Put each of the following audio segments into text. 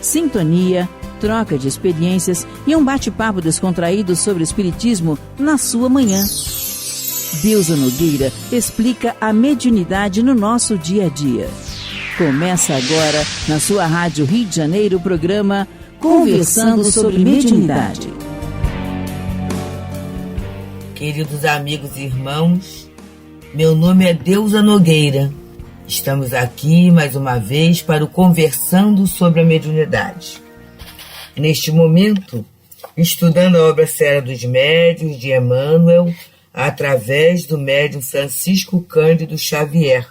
sintonia, troca de experiências e um bate-papo descontraído sobre o espiritismo na sua manhã. Deusa Nogueira explica a mediunidade no nosso dia a dia. Começa agora, na sua Rádio Rio de Janeiro, o programa Conversando sobre Mediunidade. Queridos amigos e irmãos, meu nome é Deusa Nogueira. Estamos aqui mais uma vez para o Conversando sobre a Mediunidade. Neste momento, estudando a obra Serra dos Médiuns de Emmanuel, através do médium Francisco Cândido Xavier.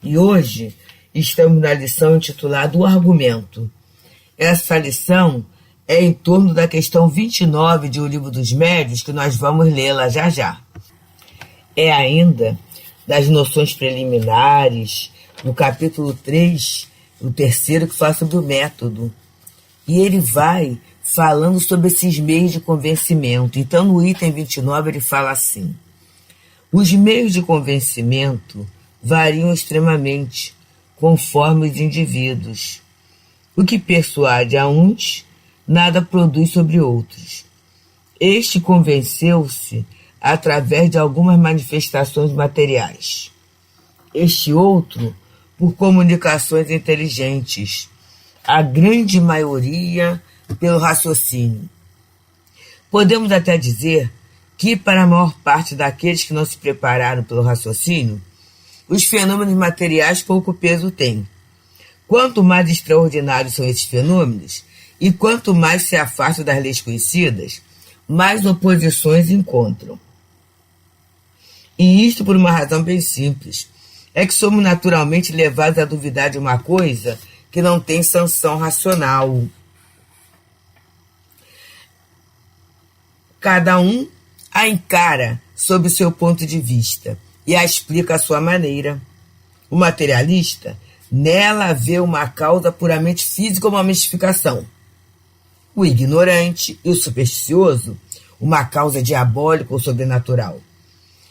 E hoje estamos na lição intitulada O Argumento. Essa lição é em torno da questão 29 de O Livro dos Médiuns, que nós vamos lê-la já já. É ainda das noções preliminares, no capítulo 3, o terceiro, que fala sobre o método. E ele vai falando sobre esses meios de convencimento. Então, no item 29, ele fala assim: os meios de convencimento variam extremamente, conforme os indivíduos. O que persuade a uns, nada produz sobre outros. Este convenceu-se através de algumas manifestações materiais. Este outro, por comunicações inteligentes. A grande maioria pelo raciocínio. Podemos até dizer que, para a maior parte daqueles que não se prepararam pelo raciocínio, os fenômenos materiais pouco peso têm. Quanto mais extraordinários são esses fenômenos, e quanto mais se afastam das leis conhecidas, mais oposições encontram. E isto por uma razão bem simples. É que somos naturalmente levados a duvidar de uma coisa que não tem sanção racional. Cada um a encara sob o seu ponto de vista e a explica à sua maneira. O materialista, nela vê uma causa puramente física ou uma mistificação. O ignorante e o supersticioso, uma causa diabólica ou sobrenatural.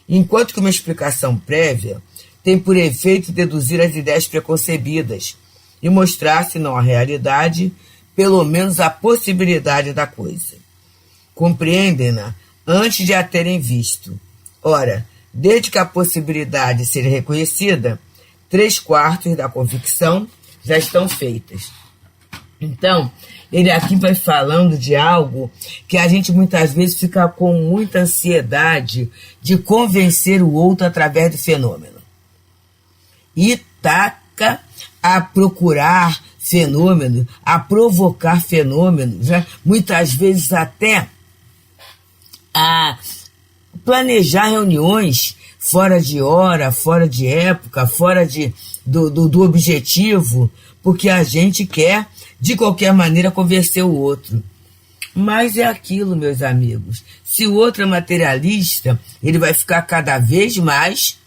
Enquanto que uma explicação prévia tem por efeito deduzir as ideias preconcebidas e mostrar, se não a realidade, pelo menos a possibilidade da coisa. Compreendem-na antes de a terem visto. Ora, desde que a possibilidade seja reconhecida, 3/4 da convicção já estão feitas. Então, ele aqui vai falando de algo que a gente muitas vezes fica com muita ansiedade de convencer o outro através do fenômeno. E taca a procurar fenômenos, a provocar fenômenos, né? Muitas vezes até a planejar reuniões fora de hora, fora de época, fora do objetivo, porque a gente quer, de qualquer maneira, convencer o outro. Mas é aquilo, meus amigos. Se o outro é materialista, ele vai ficar cada vez mais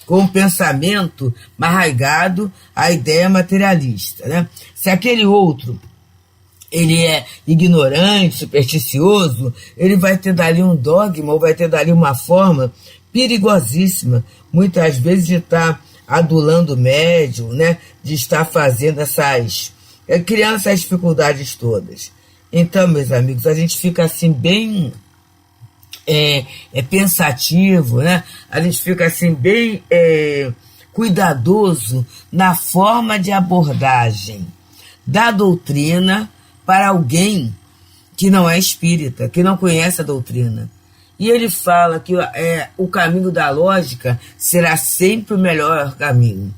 com o pensamento arraigado à ideia materialista, né? Se aquele outro ele é ignorante, supersticioso, ele vai ter dali um dogma, ou vai ter dali uma forma perigosíssima, muitas vezes de estar adulando o médium, né? De estar fazendo criando essas dificuldades todas. Então, meus amigos, a gente fica assim bem pensativo, né? A gente fica assim bem cuidadoso na forma de abordagem da doutrina para alguém que não é espírita, que não conhece a doutrina. E ele fala que o caminho da lógica será sempre o melhor caminho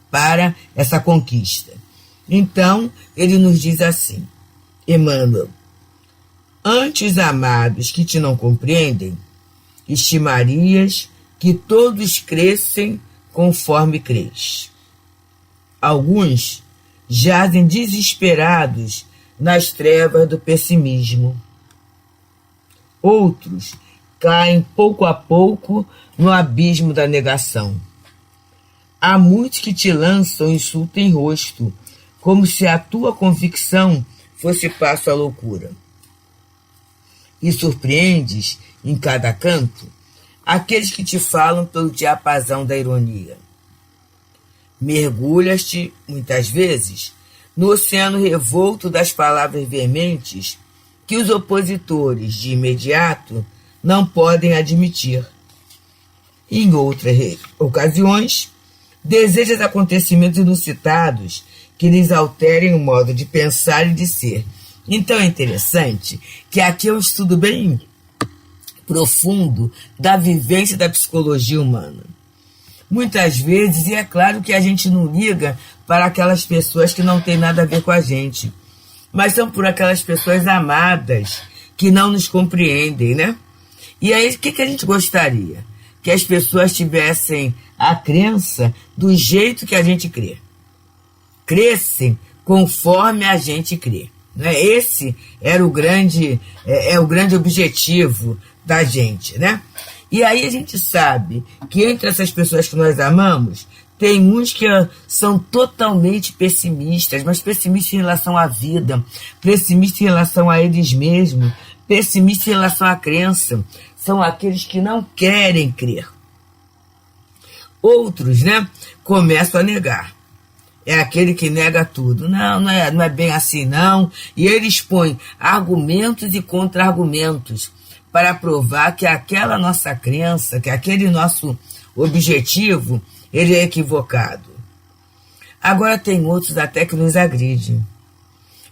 para essa conquista. Então, ele nos diz assim: Emmanuel, antes, amados, que te não compreendem, estimarias que todos crescem conforme crês. Alguns jazem desesperados nas trevas do pessimismo. Outros caem pouco a pouco no abismo da negação. Há muitos que te lançam insulto em rosto, como se a tua convicção fosse passo à loucura. E surpreendes, em cada canto, aqueles que te falam pelo diapasão da ironia. Mergulhas-te, muitas vezes, no oceano revolto das palavras veementes que os opositores, de imediato, não podem admitir. Em outras ocasiões, deseja acontecimentos inusitados que lhes alterem o modo de pensar e de ser. Então é interessante que aqui é um estudo bem profundo da vivência da psicologia humana. Muitas vezes, e é claro que a gente não liga para aquelas pessoas que não têm nada a ver com a gente, mas são por aquelas pessoas amadas que não nos compreendem, né? E aí, o que a gente gostaria? Que as pessoas tivessem a crença do jeito que a gente crê. Crescem conforme a gente crê. Né? Esse era o grande objetivo da gente, né? E aí a gente sabe que entre essas pessoas que nós amamos, tem uns que são totalmente pessimistas, mas pessimistas em relação à vida, pessimistas em relação a eles mesmos, pessimistas em relação à crença. São aqueles que não querem crer. Outros, né, começam a negar. É aquele que nega tudo. Não é bem assim, não. E eles põem argumentos e contra-argumentos para provar que aquela nossa crença, que aquele nosso objetivo, ele é equivocado. Agora tem outros até que nos agridem.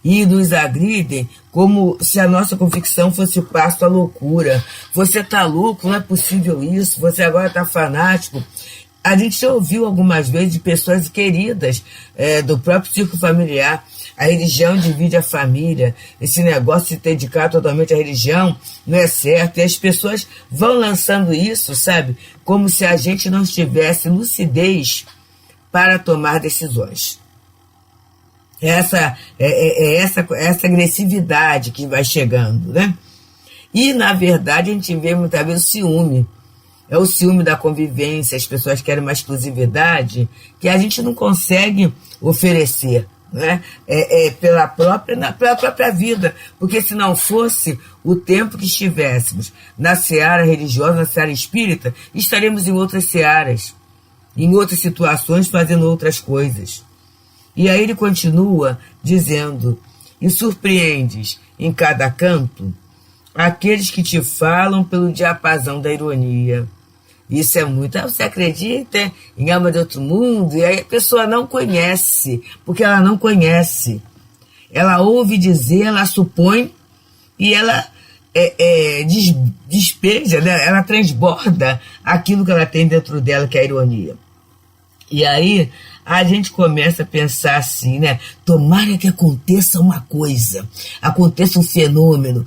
E nos agridem como se a nossa convicção fosse o passo à loucura. Você está louco, não é possível isso, você agora está fanático. A gente já ouviu algumas vezes de pessoas queridas do próprio círculo familiar. A religião divide a família. Esse negócio de se dedicar totalmente à religião não é certo. E as pessoas vão lançando isso, sabe? Como se a gente não tivesse lucidez para tomar decisões. Essa agressividade que vai chegando, né? E, na verdade, a gente vê muitas vezes o ciúme. É o ciúme da convivência, as pessoas querem uma exclusividade que a gente não consegue oferecer, né? Pela própria vida, porque se não fosse o tempo que estivéssemos na seara religiosa, na seara espírita, estaremos em outras searas, em outras situações, fazendo outras coisas. E aí ele continua dizendo: e surpreendes em cada canto aqueles que te falam pelo diapasão da ironia. Isso é muito. Você acredita em alma de outro mundo? E aí a pessoa não conhece, porque ela não conhece. Ela ouve dizer, ela supõe e ela despeja, né? Ela transborda aquilo que ela tem dentro dela, que é a ironia. E aí a gente começa a pensar assim, né? Tomara que aconteça uma coisa, aconteça um fenômeno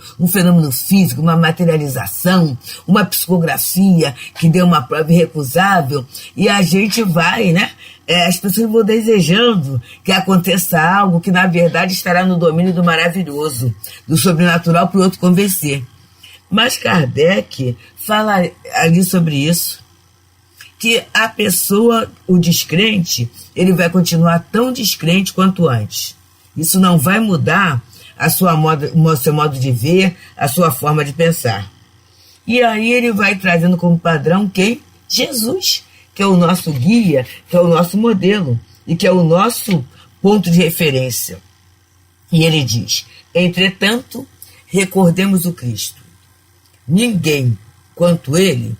físico, uma materialização, uma psicografia que dê uma prova irrecusável, e a gente vai, né? As pessoas vão desejando que aconteça algo que, na verdade, estará no domínio do maravilhoso, do sobrenatural, para o outro convencer. Mas Kardec fala ali sobre isso, que a pessoa, o descrente, ele vai continuar tão descrente quanto antes. Isso não vai mudar o seu modo de ver, a sua forma de pensar. E aí ele vai trazendo como padrão quem? Jesus, que é o nosso guia, que é o nosso modelo e que é o nosso ponto de referência. E ele diz: entretanto, recordemos o Cristo. Ninguém, quanto ele,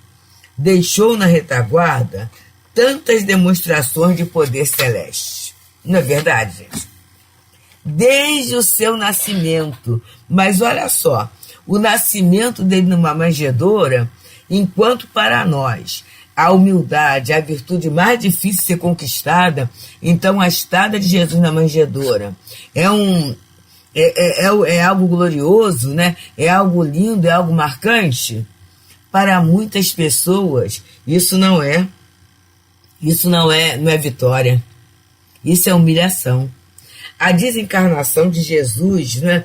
deixou na retaguarda tantas demonstrações de poder celeste. Não é verdade, gente? Desde o seu nascimento. Mas olha só, o nascimento dele numa manjedoura, enquanto para nós a humildade, a virtude mais difícil de ser conquistada, então a estada de Jesus na manjedoura é algo glorioso, né? É algo lindo, é algo marcante. Para muitas pessoas, isso não é vitória. Isso é humilhação. A desencarnação de Jesus, né,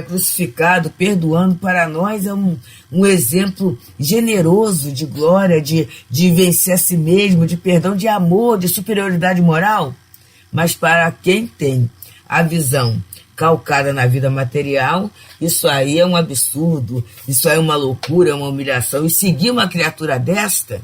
crucificado, perdoando, para nós é um exemplo generoso de glória, de vencer a si mesmo, de perdão, de amor, de superioridade moral. Mas para quem tem a visão calcada na vida material, isso aí é um absurdo, isso aí é uma loucura, é uma humilhação. E seguir uma criatura desta?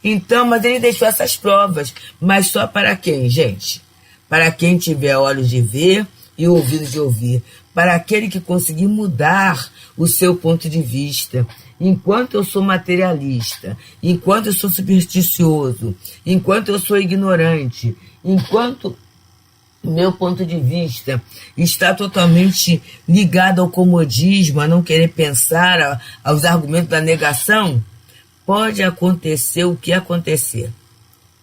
Então, mas ele deixou essas provas. Mas só para quem, gente? para quem tiver olhos de ver e ouvidos de ouvir, para aquele que conseguir mudar o seu ponto de vista. Enquanto eu sou materialista, enquanto eu sou supersticioso, enquanto eu sou ignorante, enquanto meu ponto de vista está totalmente ligado ao comodismo, a não querer pensar, aos argumentos da negação, pode acontecer o que acontecer.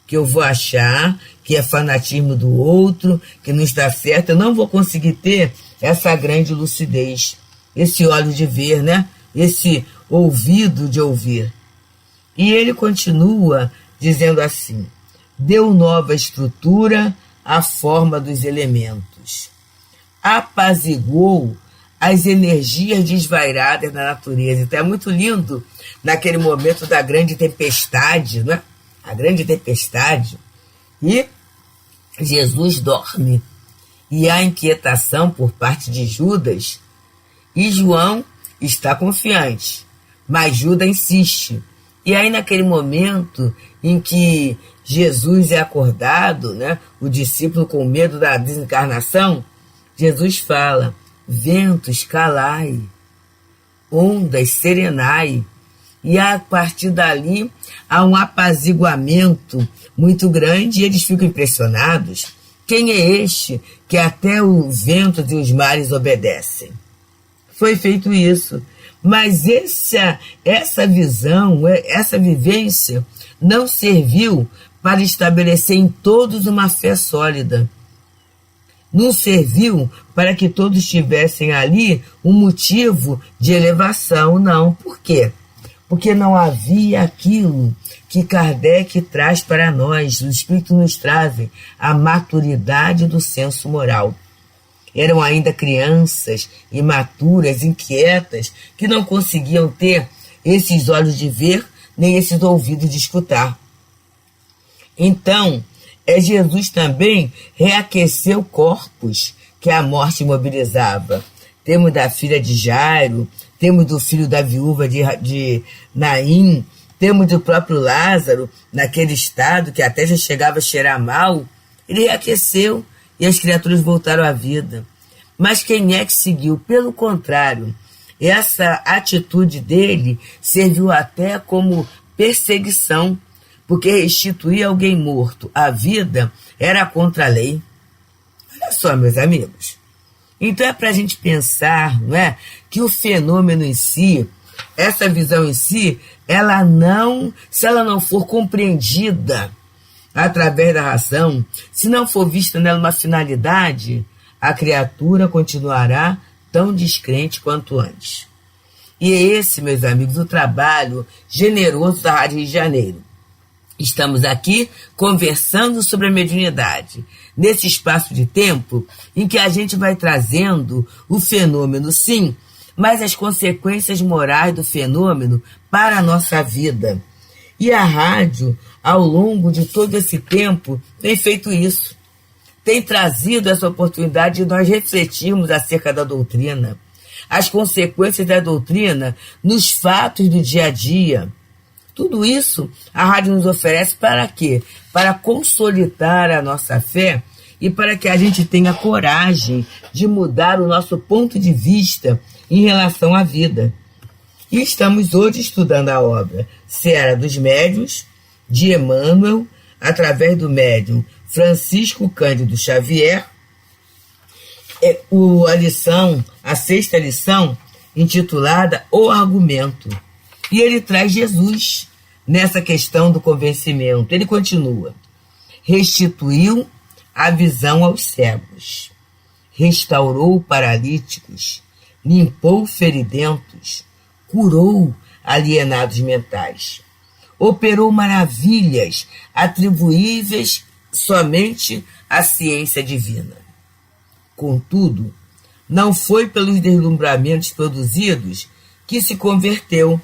Que eu vou achar que é fanatismo do outro, que não está certo, eu não vou conseguir ter essa grande lucidez, esse olho de ver, né? Esse ouvido de ouvir. E ele continua dizendo assim: deu nova estrutura à forma dos elementos, apaziguou as energias desvairadas da natureza. Então é muito lindo naquele momento da grande tempestade, né? A grande tempestade, e Jesus dorme, e há inquietação por parte de Judas, e João está confiante, mas Judas insiste. E aí naquele momento em que Jesus é acordado, né, o discípulo com medo da desencarnação, Jesus fala: ventos, calai, ondas, serenai. E a partir dali há um apaziguamento muito grande e eles ficam impressionados. Quem é este que até os ventos e os mares obedecem? Foi feito isso. Mas essa visão, essa vivência não serviu para estabelecer em todos uma fé sólida. Não serviu para que todos tivessem ali um motivo de elevação, não. Por quê? Porque não havia aquilo que Kardec traz para nós, o Espírito nos trazem, a maturidade do senso moral. Eram ainda crianças, imaturas, inquietas, que não conseguiam ter esses olhos de ver, nem esses ouvidos de escutar. Então, Jesus também reaqueceu corpos que a morte imobilizava. Temos da filha de Jairo, temos do filho da viúva de Naim, temos do próprio Lázaro, naquele estado que até já chegava a cheirar mal. Ele reaqueceu e as criaturas voltaram à vida. Mas quem é que seguiu? Pelo contrário, essa atitude dele serviu até como perseguição, porque restituir alguém morto à vida era contra a lei. Olha só, meus amigos. Então é para a gente pensar, não é, que o fenômeno em si, essa visão em si, se ela não for compreendida através da razão, se não for vista nela uma finalidade, a criatura continuará tão descrente quanto antes. E é esse, meus amigos, o trabalho generoso da Rádio Rio de Janeiro. Estamos aqui conversando sobre a mediunidade, nesse espaço de tempo em que a gente vai trazendo o fenômeno, sim, mas as consequências morais do fenômeno para a nossa vida. E a rádio, ao longo de todo esse tempo, tem feito isso. Tem trazido essa oportunidade de nós refletirmos acerca da doutrina, as consequências da doutrina nos fatos do dia a dia. Tudo isso a rádio nos oferece para quê? Para consolidar a nossa fé e para que a gente tenha coragem de mudar o nosso ponto de vista em relação à vida. E estamos hoje estudando a obra Seara dos Médiuns, de Emmanuel, através do médium Francisco Cândido Xavier, a sexta lição, intitulada O Argumento. E ele traz Jesus nessa questão do convencimento. Ele continua: restituiu a visão aos cegos, restaurou paralíticos, limpou feridentos, curou alienados mentais, operou maravilhas atribuíveis somente à ciência divina. Contudo, não foi pelos deslumbramentos produzidos que se converteu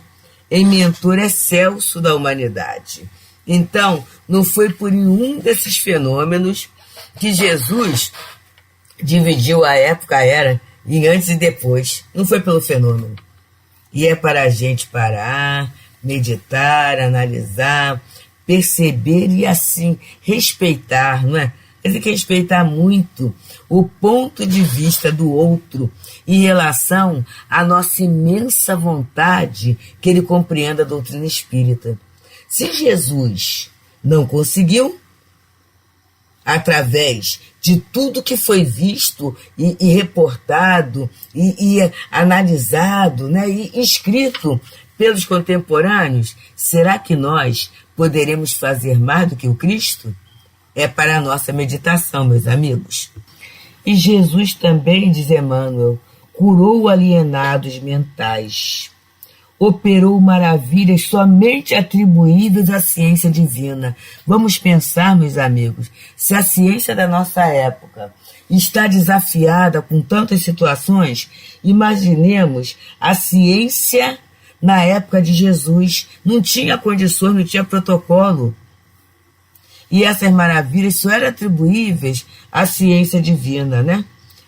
em mentor excelso da humanidade. Então, não foi por nenhum desses fenômenos que Jesus dividiu a época, a era, em antes e depois. Não foi pelo fenômeno. E é para a gente parar, meditar, analisar, perceber e assim respeitar, não é, Ele tem que respeitar muito o ponto de vista do outro em relação à nossa imensa vontade que ele compreenda a doutrina espírita. Se Jesus não conseguiu, através de tudo que foi visto e reportado e analisado, né, e escrito pelos contemporâneos, será que nós poderemos fazer mais do que o Cristo? É para a nossa meditação, meus amigos. E Jesus também, diz Emmanuel, curou alienados mentais. Operou maravilhas somente atribuídas à ciência divina. Vamos pensar, meus amigos, se a ciência da nossa época está desafiada com tantas situações, imaginemos a ciência na época de Jesus. Não tinha condições, não tinha protocolo. E essas maravilhas só eram atribuíveis à ciência divina, né?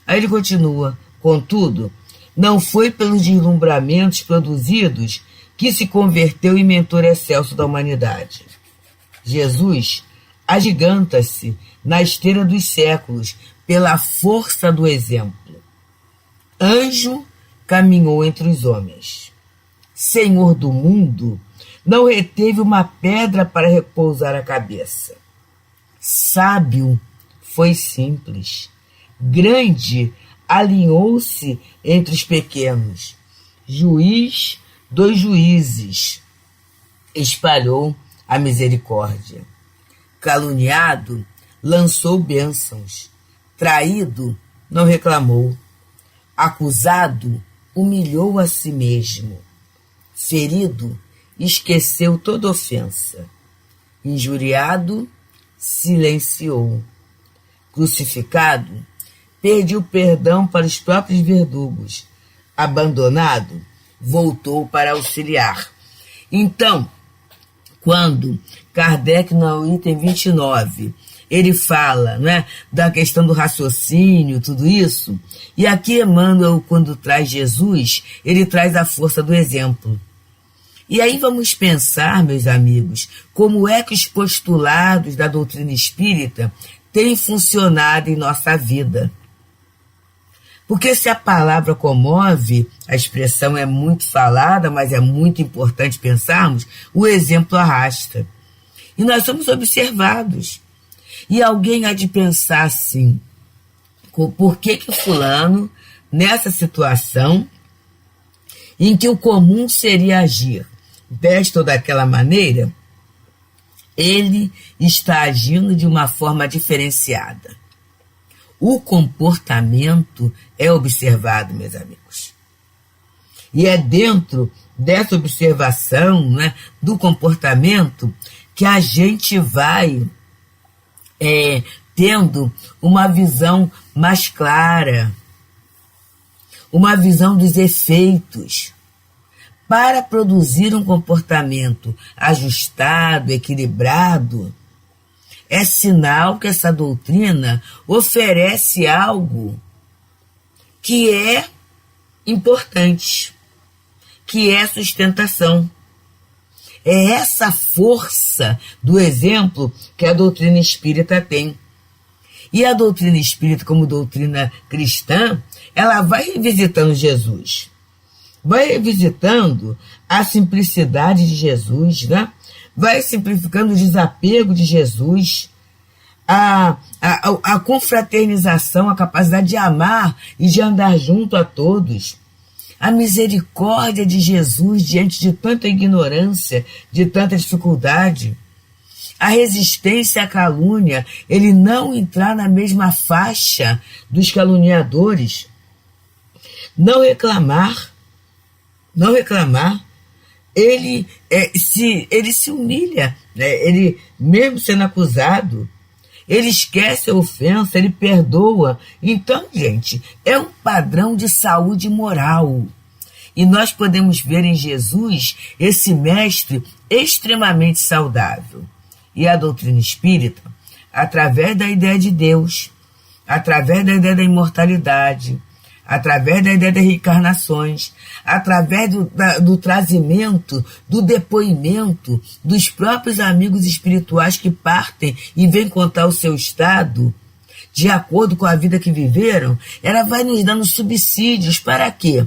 Aí ele continua, contudo, não foi pelos deslumbramentos produzidos que se converteu em mentor excelso da humanidade. Jesus agiganta-se na esteira dos séculos pela força do exemplo. Anjo caminhou entre os homens. Senhor do mundo não reteve uma pedra para repousar a cabeça. Sábio foi simples. Grande alinhou-se entre os pequenos. Juiz dos juízes. Espalhou a misericórdia. Caluniado, lançou bênçãos. Traído, não reclamou. Acusado, humilhou a si mesmo. Ferido, esqueceu toda ofensa. Injuriado, silenciou. Crucificado, pediu perdão para os próprios verdugos. Abandonado, voltou para auxiliar. Então, quando Kardec, no item 29, ele fala, né, da questão do raciocínio, tudo isso, e aqui Emmanuel, quando traz Jesus, ele traz a força do exemplo. E aí vamos pensar, meus amigos, como é que os postulados da doutrina espírita têm funcionado em nossa vida. Porque se a palavra comove, a expressão é muito falada, mas é muito importante pensarmos, o exemplo arrasta. E nós somos observados. E alguém há de pensar assim, por que o fulano, nessa situação, em que o comum seria agir desta ou daquela maneira, ele está agindo de uma forma diferenciada. O comportamento é observado, meus amigos. E é dentro dessa observação, né, do comportamento que a gente vai tendo uma visão mais clara, uma visão dos efeitos, para produzir um comportamento ajustado, equilibrado. É sinal que essa doutrina oferece algo que é importante, que é sustentação. É essa força do exemplo que a doutrina espírita tem. E a doutrina espírita, como doutrina cristã, ela vai revisitando Jesus. Vai revisitando a simplicidade de Jesus, né? Vai simplificando o desapego de Jesus, a confraternização, a capacidade de amar e de andar junto a todos, a misericórdia de Jesus diante de tanta ignorância, de tanta dificuldade, a resistência à calúnia, ele não entrar na mesma faixa dos caluniadores, não reclamar, ele se humilha, né? Ele, mesmo sendo acusado, ele esquece a ofensa, ele perdoa. Então, gente, é um padrão de saúde moral. E nós podemos ver em Jesus esse mestre extremamente saudável. E a doutrina espírita, através da ideia de Deus, através da ideia da imortalidade, através da ideia das reencarnações, através do trazimento, do depoimento dos próprios amigos espirituais que partem e vêm contar o seu estado, de acordo com a vida que viveram, ela vai nos dando subsídios para quê?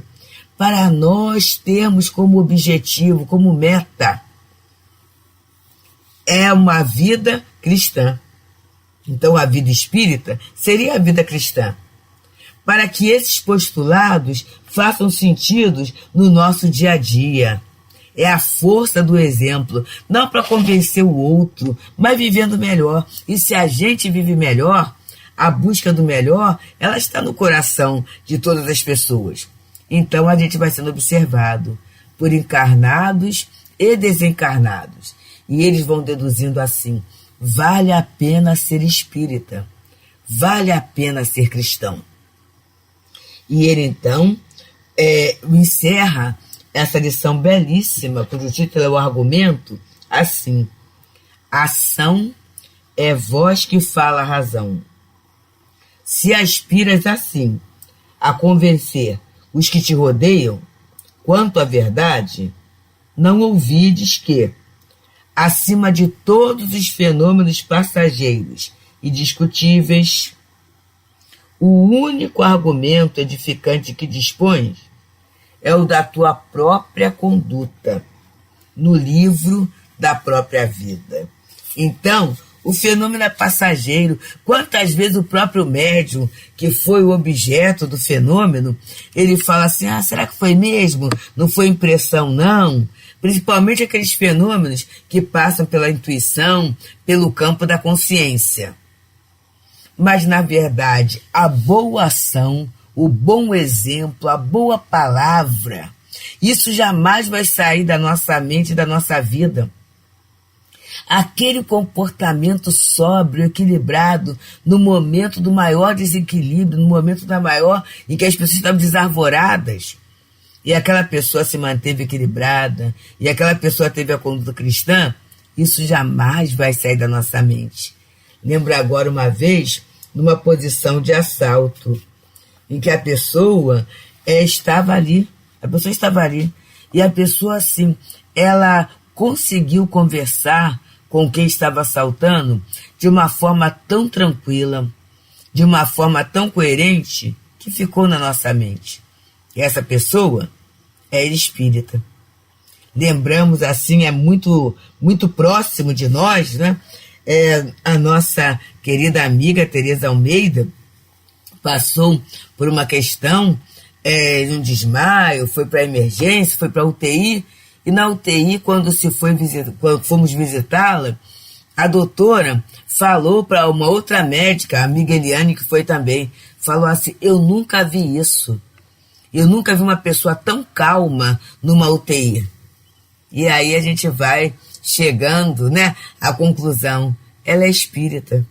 Para nós termos como objetivo, como meta, é uma vida cristã. Então, a vida espírita seria a vida cristã, para que esses postulados façam sentido no nosso dia a dia. É a força do exemplo, não para convencer o outro, mas vivendo melhor. E se a gente vive melhor, a busca do melhor, ela está no coração de todas as pessoas. Então, a gente vai sendo observado por encarnados e desencarnados. E eles vão deduzindo assim: vale a pena ser espírita, vale a pena ser cristão. E ele, então, encerra essa lição belíssima, cujo título é o argumento, assim: ação é voz que fala a razão. Se aspiras assim a convencer os que te rodeiam quanto à verdade, não ouvides que, acima de todos os fenômenos passageiros e discutíveis, o único argumento edificante que dispões é o da tua própria conduta, no livro da própria vida. Então, o fenômeno é passageiro. Quantas vezes o próprio médium, que foi o objeto do fenômeno, ele fala assim: será que foi mesmo? Não foi impressão, não? Principalmente aqueles fenômenos que passam pela intuição, pelo campo da consciência. Mas, na verdade, a boa ação, o bom exemplo, a boa palavra, isso jamais vai sair da nossa mente e da nossa vida. Aquele comportamento sóbrio, equilibrado, no momento do maior desequilíbrio, no momento da maior em que as pessoas estavam desarvoradas, e aquela pessoa se manteve equilibrada, e aquela pessoa teve a conduta cristã, isso jamais vai sair da nossa mente. Lembro agora uma vez, numa posição de assalto, em que a pessoa estava ali, e a pessoa, assim, ela conseguiu conversar com quem estava assaltando de uma forma tão tranquila, de uma forma tão coerente, que ficou na nossa mente. E essa pessoa é espírita. Lembramos, assim, é muito, muito próximo de nós, né? A nossa querida amiga Tereza Almeida passou por uma questão de um desmaio, foi para a emergência, foi para a UTI, e na UTI, quando fomos visitá-la, a doutora falou para uma outra médica, a amiga Eliane, que foi também, falou assim: eu nunca vi isso. Eu nunca vi uma pessoa tão calma numa UTI. E aí a gente vai chegando, né, à conclusão: ela é espírita.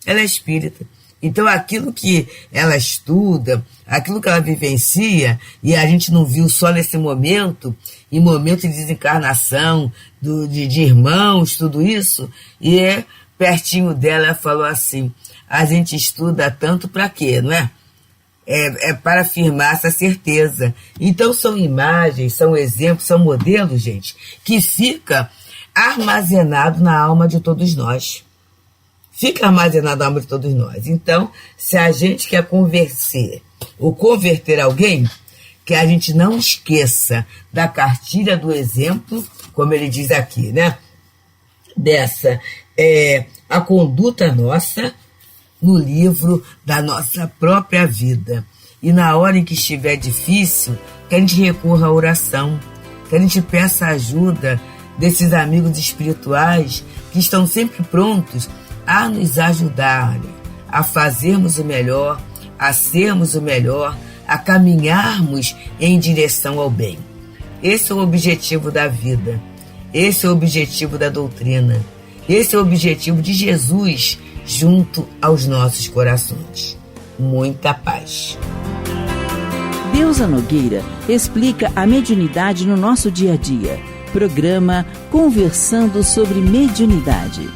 Ela é espírita. Então, aquilo que ela estuda, aquilo que ela vivencia, e a gente não viu só nesse momento, em momento de desencarnação, de irmãos, tudo isso, e pertinho dela ela falou assim: a gente estuda tanto para quê, não é? É para afirmar essa certeza. Então, são imagens, são exemplos, são modelos, gente, que fica armazenado na alma de todos nós. Fica armazenado na alma de todos nós. Então, se a gente quer convencer ou converter alguém, que a gente não esqueça da cartilha do exemplo, como ele diz aqui, né? Dessa, a conduta nossa no livro da nossa própria vida. E na hora em que estiver difícil, que a gente recorra à oração, que a gente peça a ajuda desses amigos espirituais que estão sempre prontos a nos ajudarem a fazermos o melhor, a sermos o melhor, a caminharmos em direção ao bem. Esse é o objetivo da vida, esse é o objetivo da doutrina, esse é o objetivo de Jesus junto aos nossos corações. Muita paz. Deusa Nogueira explica a mediunidade no nosso dia a dia. Programa Conversando sobre Mediunidade.